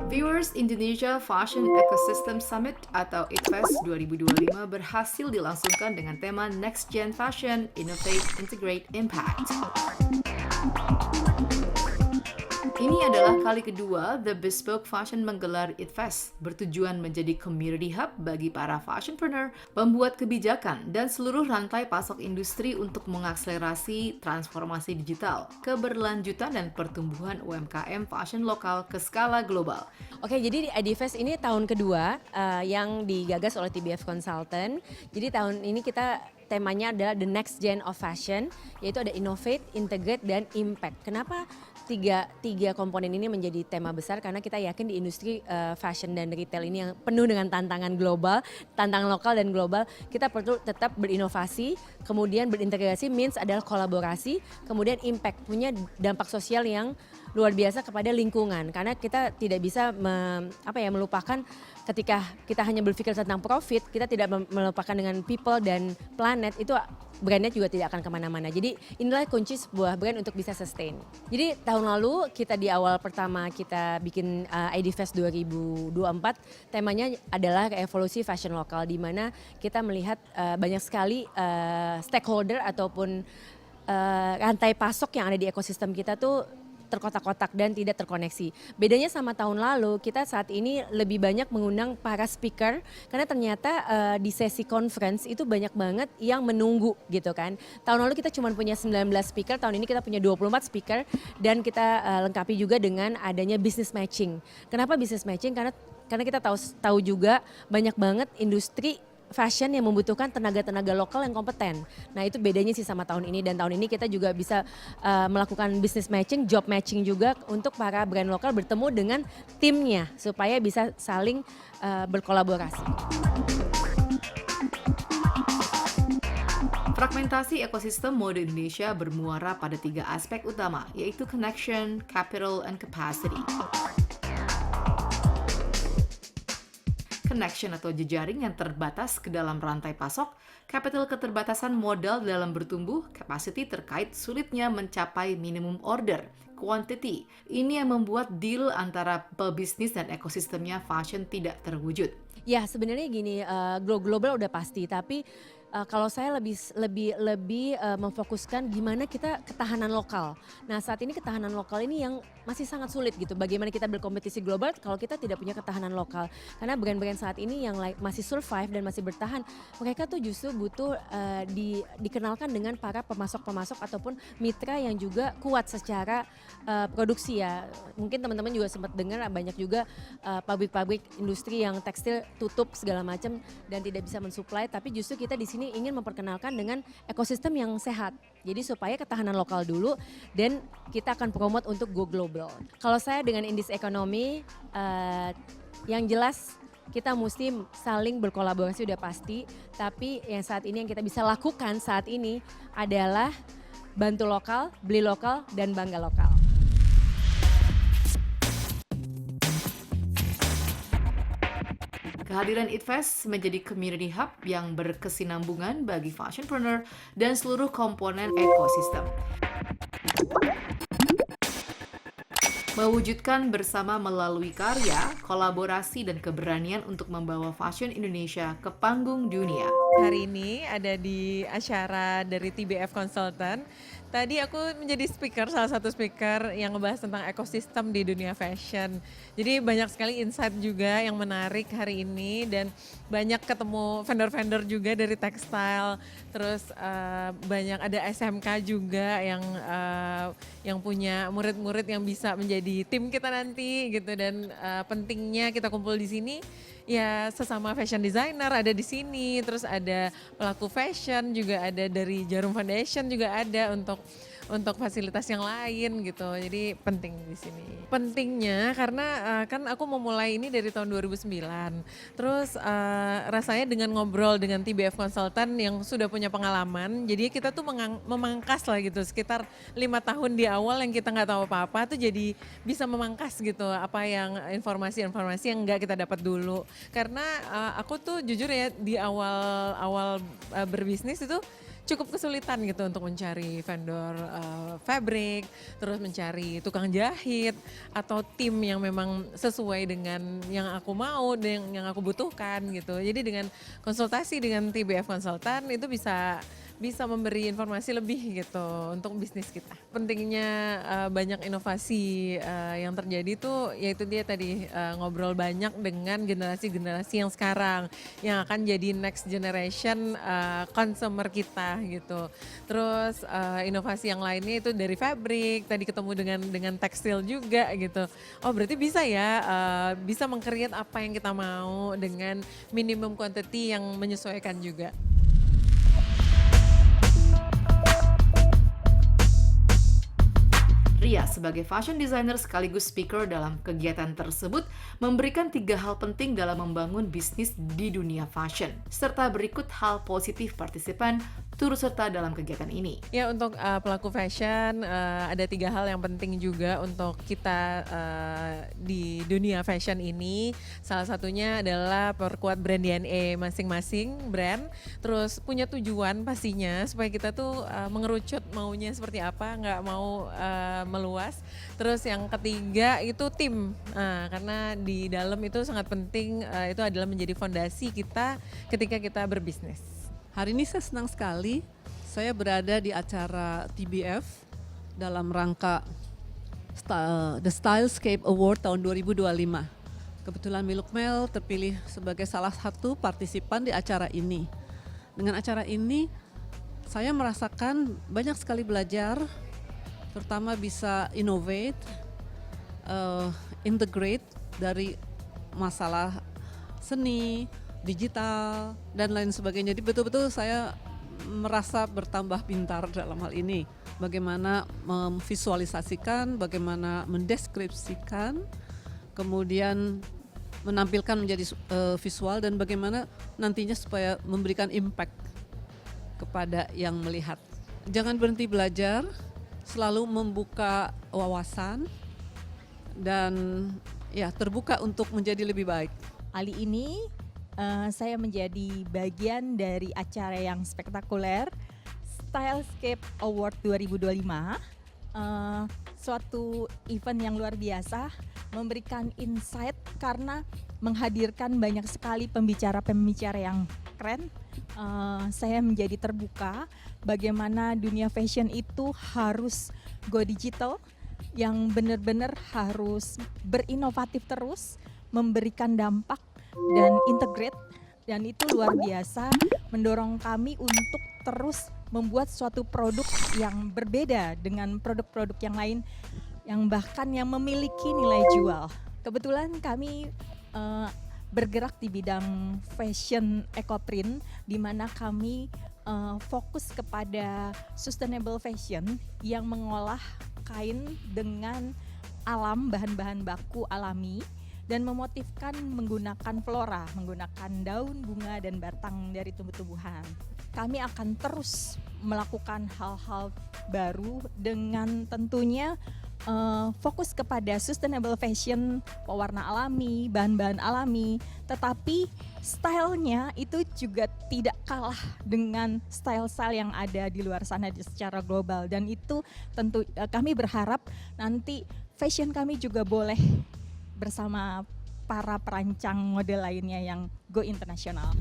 Viewers, Indonesia Fashion Ecosystem Summit atau ITFES 2025 berhasil dilangsungkan dengan tema Next Gen Fashion, Innovate, Integrate, Impact. Ini adalah kali kedua The Bespoke Fashion menggelar ITFES, bertujuan menjadi community hub bagi para fashionpreneur, pembuat kebijakan, dan seluruh rantai pasok industri untuk mengakselerasi transformasi digital, keberlanjutan, dan pertumbuhan UMKM fashion lokal ke skala global. Oke, jadi di IDFest ini tahun kedua yang digagas oleh TBF Consultant. Jadi tahun ini kita temanya adalah The Next Gen of Fashion, yaitu ada Innovate, Integrate, dan Impact. Kenapa tiga komponen ini menjadi tema besar? Karena kita yakin di industri fashion dan retail ini yang penuh dengan tantangan global, tantangan lokal dan global, kita perlu tetap berinovasi, kemudian berintegrasi means adalah kolaborasi, kemudian impact, punya dampak sosial yang luar biasa kepada lingkungan, karena kita tidak bisa melupakan ketika kita hanya berpikir tentang profit, kita tidak melupakan dengan people dan planet, itu brandnya juga tidak akan kemana-mana. Jadi inilah kunci sebuah brand untuk bisa sustain. Jadi tahun lalu kita di awal pertama kita bikin IDFest 2024, temanya adalah evolusi fashion lokal, di mana kita melihat banyak sekali stakeholder ataupun rantai pasok yang ada di ekosistem kita tuh terkotak-kotak dan tidak terkoneksi. Bedanya sama tahun lalu, kita saat ini lebih banyak mengundang para speaker, karena ternyata di sesi conference itu banyak banget yang menunggu gitu kan. Tahun lalu kita cuma punya 19 speaker, tahun ini kita punya 24 speaker, dan kita lengkapi juga dengan adanya business matching. Kenapa business matching? Karena kita tahu juga banyak banget industri fashion yang membutuhkan tenaga-tenaga lokal yang kompeten. Nah itu bedanya sih sama tahun ini, dan tahun ini kita juga bisa melakukan business matching, job matching juga untuk para brand lokal bertemu dengan timnya supaya bisa saling berkolaborasi. Fragmentasi ekosistem mode Indonesia bermuara pada 3 aspek utama, yaitu connection, capital, and capacity. Connection atau jejaring yang terbatas ke dalam rantai pasok, capital keterbatasan modal dalam bertumbuh, capacity terkait sulitnya mencapai minimum order, quantity. Ini yang membuat deal antara pebisnis dan ekosistemnya fashion tidak terwujud. Ya sebenarnya gini, global udah pasti, tapi kalau saya lebih memfokuskan gimana kita ketahanan lokal. Nah saat ini ketahanan lokal ini yang masih sangat sulit gitu. Bagaimana kita berkompetisi global kalau kita tidak punya ketahanan lokal. Karena brand-brand saat ini yang masih survive dan masih bertahan, mereka tuh justru butuh dikenalkan dengan para pemasok-pemasok ataupun mitra yang juga kuat secara produksi ya. Mungkin teman-teman juga sempat dengar banyak juga pabrik-pabrik industri yang tekstil tutup segala macam dan tidak bisa mensuplai, tapi justru kita di sini ingin memperkenalkan dengan ekosistem yang sehat. Jadi supaya ketahanan lokal dulu dan kita akan promote untuk go global. Kalau saya dengan Indis Ekonomi yang jelas kita mesti saling berkolaborasi udah pasti, tapi yang saat ini yang kita bisa lakukan saat ini adalah bantu lokal, beli lokal, dan bangga lokal. Kehadiran ITFES menjadi community hub yang berkesinambungan bagi fashionpreneur dan seluruh komponen ekosistem. Mewujudkan bersama melalui karya, kolaborasi, dan keberanian untuk membawa fashion Indonesia ke panggung dunia. Hari ini ada di acara dari TBF Consultant. Tadi aku menjadi speaker, salah satu speaker yang ngebahas tentang ekosistem di dunia fashion. Jadi banyak sekali insight juga yang menarik hari ini dan banyak ketemu vendor-vendor juga dari tekstil. Terus banyak ada SMK juga yang punya murid-murid yang bisa menjadi tim kita nanti gitu, dan pentingnya kita kumpul di sini. Ya sesama fashion designer ada di sini, terus ada pelaku fashion juga ada, dari Jarum Foundation juga ada untuk fasilitas yang lain gitu. Jadi penting di sini. Pentingnya karena kan aku memulai ini dari tahun 2009. Terus rasanya dengan ngobrol dengan TBF Consultant yang sudah punya pengalaman, jadi kita tuh memangkas lah gitu, sekitar 5 tahun di awal yang kita nggak tahu apa-apa tuh jadi bisa memangkas gitu apa yang informasi-informasi yang nggak kita dapat dulu. Karena aku tuh jujur ya di awal berbisnis itu cukup kesulitan gitu untuk mencari vendor fabric, terus mencari tukang jahit atau tim yang memang sesuai dengan yang aku mau dan yang aku butuhkan gitu. Jadi dengan konsultasi dengan TBF Consultant itu bisa memberi informasi lebih gitu untuk bisnis kita. Pentingnya banyak inovasi yang terjadi tuh yaitu dia tadi ngobrol banyak dengan generasi-generasi yang sekarang yang akan jadi next generation consumer kita gitu. Terus inovasi yang lainnya itu dari fabric, tadi ketemu dengan tekstil juga gitu. Oh berarti bisa ya bisa meng-create apa yang kita mau dengan minimum quantity yang menyesuaikan juga. Ria sebagai fashion designer sekaligus speaker dalam kegiatan tersebut memberikan 3 hal penting dalam membangun bisnis di dunia fashion. Serta berikut hal positif partisipan turut serta dalam kegiatan ini. Ya untuk pelaku fashion ada 3 hal yang penting juga untuk kita di dunia fashion ini. Salah satunya adalah perkuat brand DNA masing-masing brand. Terus punya tujuan pastinya supaya kita tuh mengerucut maunya seperti apa, nggak mau meluas. Terus yang ketiga itu tim, karena di dalam itu sangat penting itu adalah menjadi fondasi kita ketika kita berbisnis. Hari ini saya senang sekali saya berada di acara TBF dalam rangka The Stylescape Award tahun 2025. Kebetulan Miluk Mel terpilih sebagai salah satu partisipan di acara ini. Dengan acara ini saya merasakan banyak sekali belajar, terutama bisa innovate, integrate dari masalah seni, digital, dan lain sebagainya. Jadi betul-betul saya merasa bertambah pintar dalam hal ini. Bagaimana memvisualisasikan, bagaimana mendeskripsikan, kemudian menampilkan menjadi visual, dan bagaimana nantinya supaya memberikan impact kepada yang melihat. Jangan berhenti belajar, selalu membuka wawasan, dan ya terbuka untuk menjadi lebih baik. Kali ini saya menjadi bagian dari acara yang spektakuler Stylescape Award 2025, suatu event yang luar biasa, memberikan insight karena menghadirkan banyak sekali pembicara-pembicara yang keren. Saya menjadi terbuka bagaimana dunia fashion itu harus go digital, yang benar-benar harus berinovatif terus, memberikan dampak dan integrate, dan itu luar biasa mendorong kami untuk terus membuat suatu produk yang berbeda dengan produk-produk yang lain yang bahkan yang memiliki nilai jual. Kebetulan kami bergerak di bidang fashion ecoprint, di mana kami fokus kepada sustainable fashion yang mengolah kain dengan alam, bahan-bahan baku alami, dan memotifkan menggunakan flora, menggunakan daun, bunga, dan batang dari tumbuh-tumbuhan. Kami akan terus melakukan hal-hal baru dengan tentunya fokus kepada sustainable fashion, pewarna alami, bahan-bahan alami, tetapi stylenya itu juga tidak kalah dengan style-style yang ada di luar sana secara global, dan itu tentu kami berharap nanti fashion kami juga boleh bersama para perancang model lainnya yang go internasional.